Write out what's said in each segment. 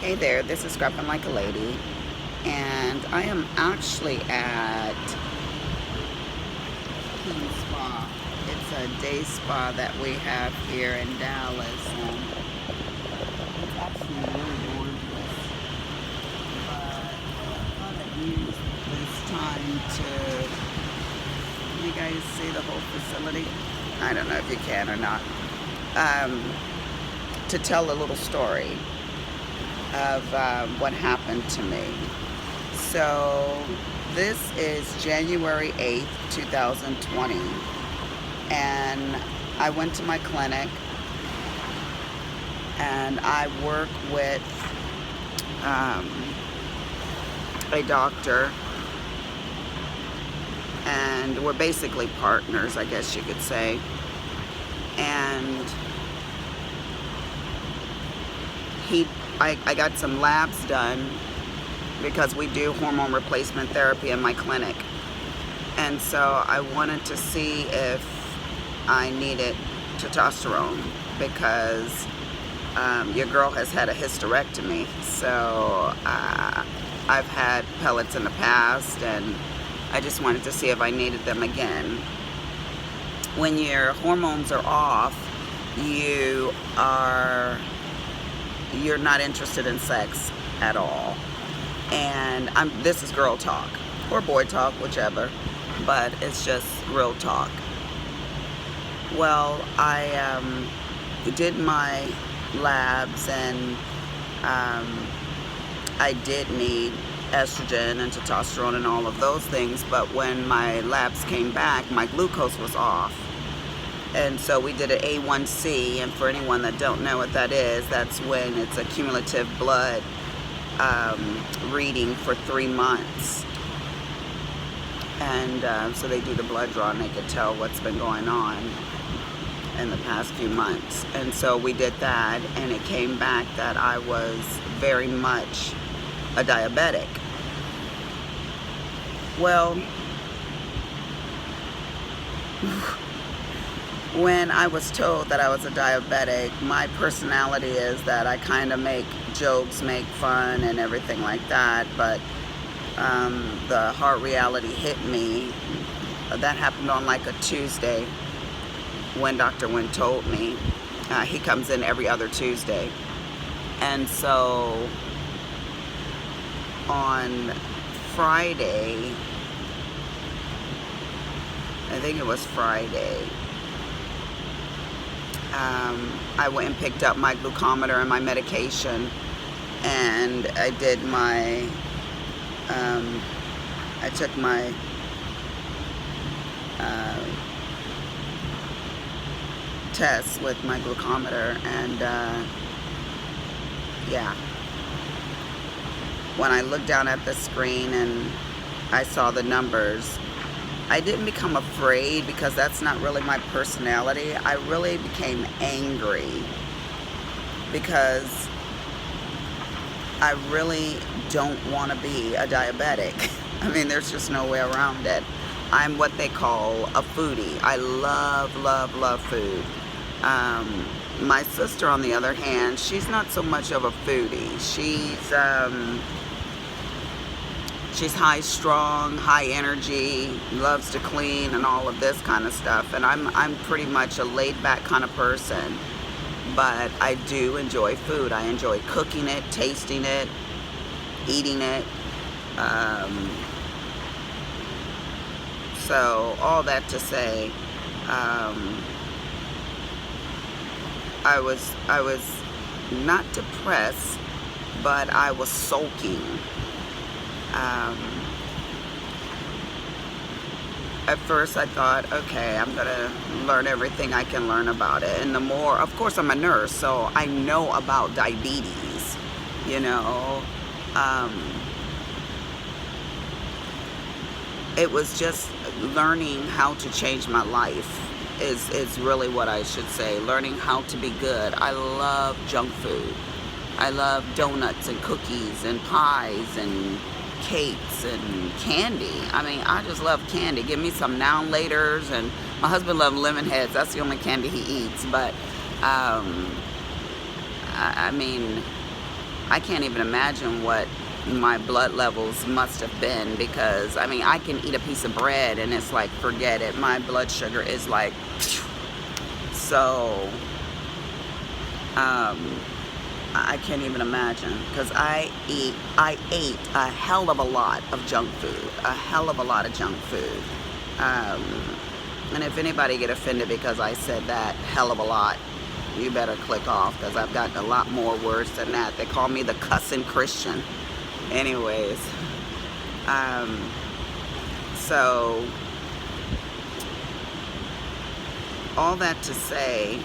Hey there, this is Scruffin' Like a Lady, and I am actually at King Spa. It's a day spa that we have here in Dallas, and it's actually really gorgeous. But I thought I'd use this time to, can you guys see the whole facility? I don't know if you can or not. To tell a little story of what happened to me. So this is January 8th, 2020, and I went to my clinic, and I work with a doctor, and we're basically partners, I guess you could say. And I got some labs done because we do hormone replacement therapy in my clinic. And so I wanted to see if I needed testosterone because your girl has had a hysterectomy. So I've had pellets in the past, and I just wanted to see if I needed them again. When your hormones are off, you're not interested in sex at all. And this is girl talk or boy talk, whichever, but it's just real talk. Well, I did my labs, and I did need estrogen and testosterone and all of those things, but when my labs came back, my glucose was off. And so we did an A1C, and for anyone that don't know what that is, that's when it's a cumulative blood reading for 3 months. And so they do the blood draw, and they could tell what's been going on in the past few months. And so we did that, and it came back that I was very much a diabetic. Well, when I was told that I was a diabetic, my personality is that I kind of make jokes, make fun and everything like that, but the hard reality hit me. That happened on like a Tuesday when Dr. Wynn told me. He comes in every other Tuesday. And so on Friday, I think it was Friday, I went and picked up my glucometer and my medication, and I did my, I took my test with my glucometer, and yeah, when I looked down at the screen and I saw the numbers, I didn't become afraid because that's not really my personality. I really became angry because I really don't want to be a diabetic. I mean, there's just no way around it. I'm what they call a foodie. I love, love, love food. My sister, on the other hand, she's not so much of a foodie. She's high strung, high energy, loves to clean and all of this kind of stuff. And I'm pretty much a laid back kind of person, but I do enjoy food. I enjoy cooking it, tasting it, eating it. So all that to say, I was not depressed, but I was sulking. At first I thought, okay, I'm gonna learn everything I can learn about it. And the more, of course I'm a nurse, so I know about diabetes, you know. It was just learning how to change my life is really what I should say. Learning how to be good. I love junk food. I love donuts and cookies and pies and cakes and candy. I mean, I just love candy. Give me some now and laters, and my husband loves lemon heads. That's the only candy he eats. But I mean, I can't even imagine what my blood levels must have been, because I mean, I can eat a piece of bread and it's like, forget it, my blood sugar is like, so I can't even imagine, because I ate a hell of a lot of junk food, and if anybody get offended because I said that hell of a lot, you better click off, because I've got a lot more words than that. They call me the cussing Christian. Anyways, so all that to say,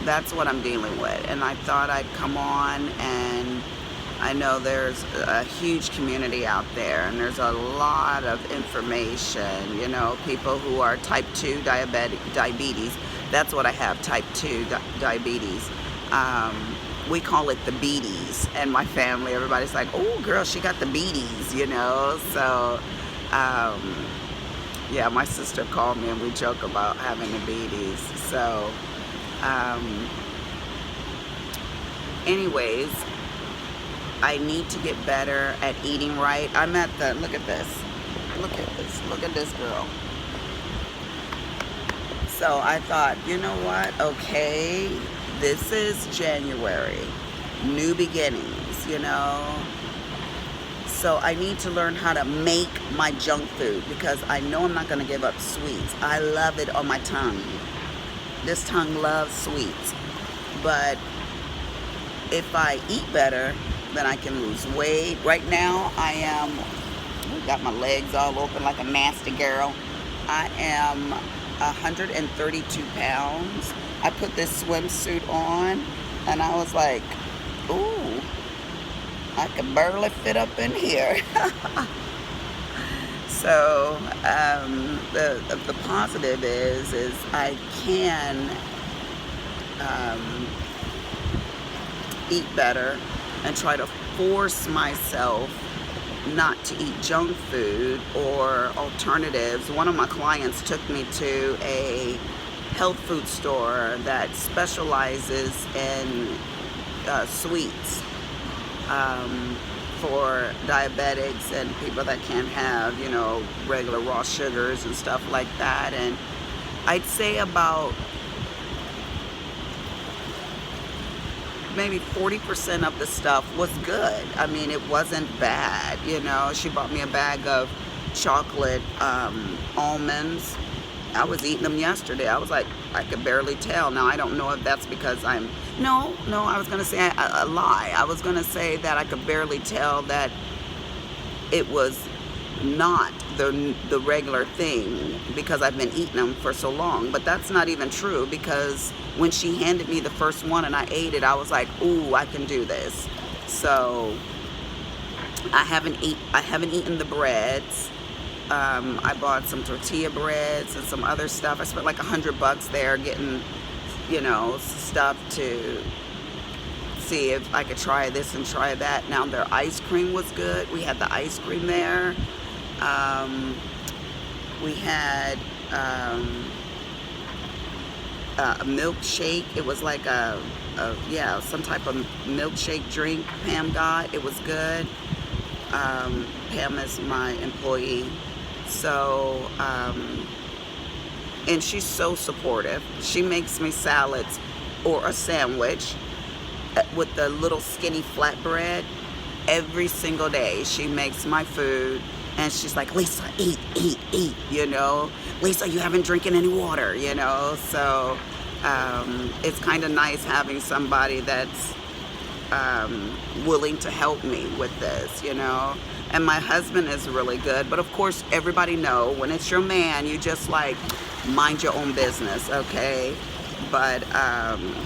that's what I'm dealing with, and I thought I'd come on, and I know there's a huge community out there, and there's a lot of information, you know, people who are type 2 diabetes. That's what I have, type 2 diabetes. We call it the beaties, and my family, everybody's like, oh girl, she got the beaties, you know. So yeah, my sister called me and we joke about having the beaties. So anyways, I need to get better at eating right. I'm at the, look at this, look at this girl. So I thought, you know what, okay, this is January, new beginnings, you know. So I need to learn how to make my junk food, because I know I'm not gonna give up sweets. I love it on my tongue. This tongue loves sweets. But if I eat better, then I can lose weight. Right now, I am, got my legs all open like a nasty girl. I am 132 pounds. I put this swimsuit on and I was like, ooh, I can barely fit up in here. So the positive is I can eat better and try to force myself not to eat junk food or alternatives. One of my clients took me to a health food store that specializes in sweets for diabetics and people that can't have, you know, regular raw sugars and stuff like that. And I'd say about maybe 40% of the stuff was good. I mean, it wasn't bad, you know. She bought me a bag of chocolate almonds. I was eating them yesterday. I was like, I could barely tell. Now, I don't know if that's because I'm, no, I was gonna say a lie. I was gonna say that I could barely tell that it was not the regular thing because I've been eating them for so long. But that's not even true, because when she handed me the first one and I ate it, I was like, ooh, I can do this. So I haven't eaten the breads. I bought some tortilla breads and some other stuff. I spent like $100 there getting, you know, stuff to see if I could try this and try that. Now, their ice cream was good. We had the ice cream there. We had a milkshake. It was like yeah, some type of milkshake drink Pam got. It was good. Pam is my employee. So, and she's so supportive. She makes me salads or a sandwich with the little skinny flatbread every single day. She makes my food and she's like, Lisa, eat, you know. Lisa, you haven't drinking any water, you know. So it's kind of nice having somebody that's willing to help me with this, you know. And my husband is really good. But of course, everybody know when it's your man, you just like mind your own business, okay? But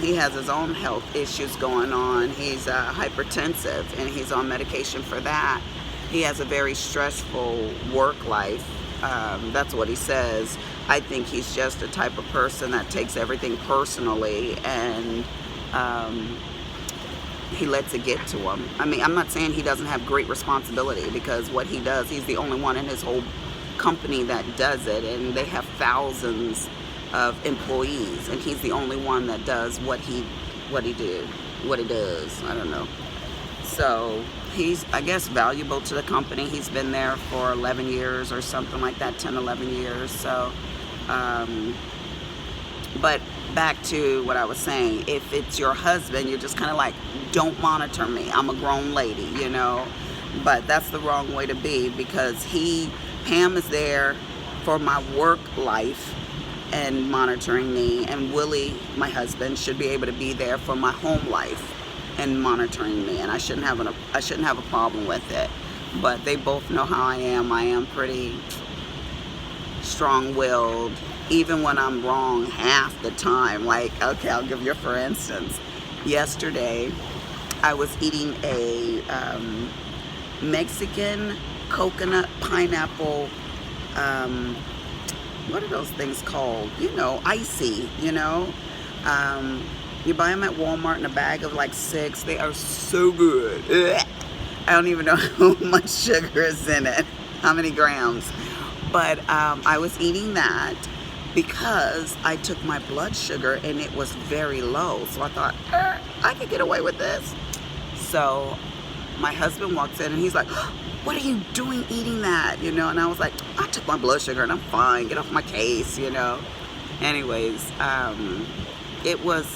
he has his own health issues going on. He's hypertensive and he's on medication for that. He has a very stressful work life. That's what he says. I think he's just the type of person that takes everything personally and he lets it get to him. I mean, I'm not saying he doesn't have great responsibility, because what he does, he's the only one in his whole company that does it, and they have thousands of employees, and he's the only one that does what he did. what he does. I don't know. So he's, I guess, valuable to the company. He's been there for 11 years or something like that, 10, 11 years. So, but back to what I was saying, if it's your husband, you're just kind of like, don't monitor me. I'm a grown lady, you know. But that's the wrong way to be, because Pam is there for my work life and monitoring me, and Willie, my husband, should be able to be there for my home life and monitoring me, and I shouldn't have a problem with it. But they both know how I am. I am pretty strong-willed, even when I'm wrong half the time. Like, okay, I'll give you for instance. Yesterday, I was eating a Mexican coconut pineapple, what are those things called? You know, icy, you know. You buy them at Walmart in a bag of like 6. They are so good. Ugh. I don't even know how much sugar is in it, how many grams. But I was eating that because I took my blood sugar and it was very low. So I thought, I could get away with this. So my husband walks in and he's like, what are you doing eating that? You know, and I was like, I took my blood sugar and I'm fine. Get off my case, you know. Anyways, it was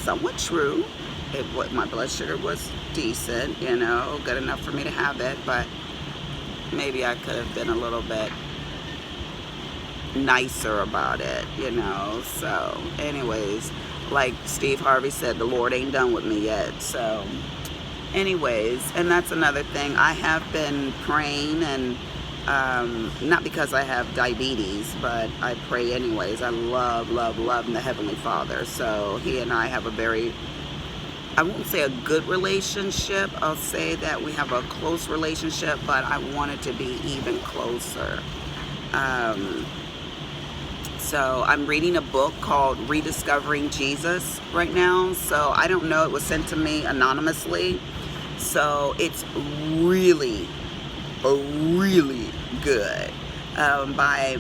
somewhat true. My blood sugar was decent, you know, good enough for me to have it, but maybe I could have been a little bit nicer about it, you know. So anyways, like Steve Harvey said, the Lord ain't done with me yet. So anyways, and that's another thing. I have been praying, and not because I have diabetes, but I pray anyways. I love the Heavenly Father. So he and I have a very, I won't say a good relationship, I'll say that we have a close relationship, but I want it to be even closer. So I'm reading a book called Rediscovering Jesus right now. So I don't know, it was sent to me anonymously. So it's really good. By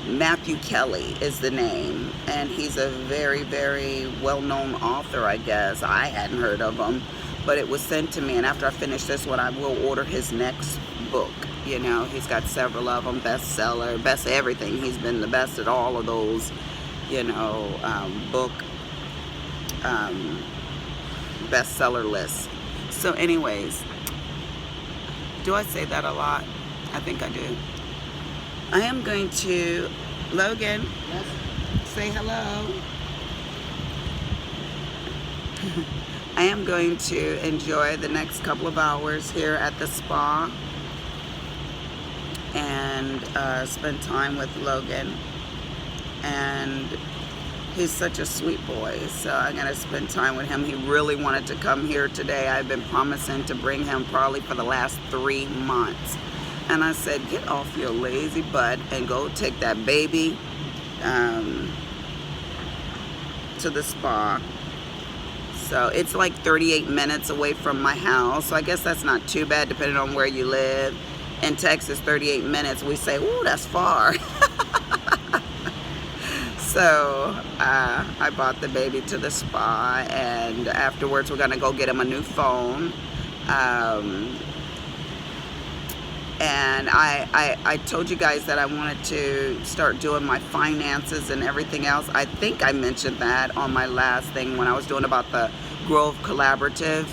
Matthew Kelly is the name, and he's a very well-known author, I guess. I hadn't heard of him, but it was sent to me, and after I finish this one, I will order his next book. You know, he's got several of them, bestseller, best everything. He's been the best at all of those, you know, book bestseller lists. So anyways, do I say that a lot? I think I do. I am going to, Logan, yes, say hello. I am going to enjoy the next couple of hours here at the spa and spend time with Logan. And he's such a sweet boy, so I'm gonna spend time with him. He really wanted to come here today. I've been promising to bring him probably for the last 3 months. And I said, get off your lazy butt and go take that baby to the spa. So it's like 38 minutes away from my house. So I guess that's not too bad depending on where you live. In Texas, 38 minutes, we say, ooh, that's far. So I brought the baby to the spa, and afterwards we're gonna go get him a new phone. And I told you guys that I wanted to start doing my finances and everything else. I think I mentioned that on my last thing when I was doing about the Grove Collaborative.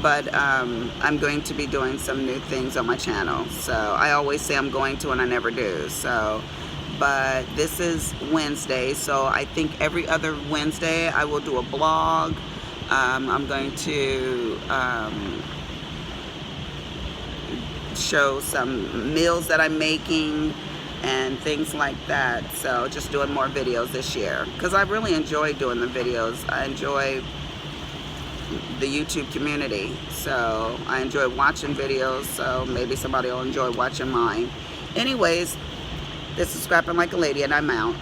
But I'm going to be doing some new things on my channel. So I always say I'm going to, and I never do. So, but this is Wednesday, so I think every other Wednesday I will do a blog. I'm going to show some meals that I'm making and things like that. So just doing more videos this year, because I really enjoy doing the videos. I enjoy the YouTube community, so I enjoy watching videos, so maybe somebody will enjoy watching mine. Anyways, this is Scrapping Like a Lady, and I'm out.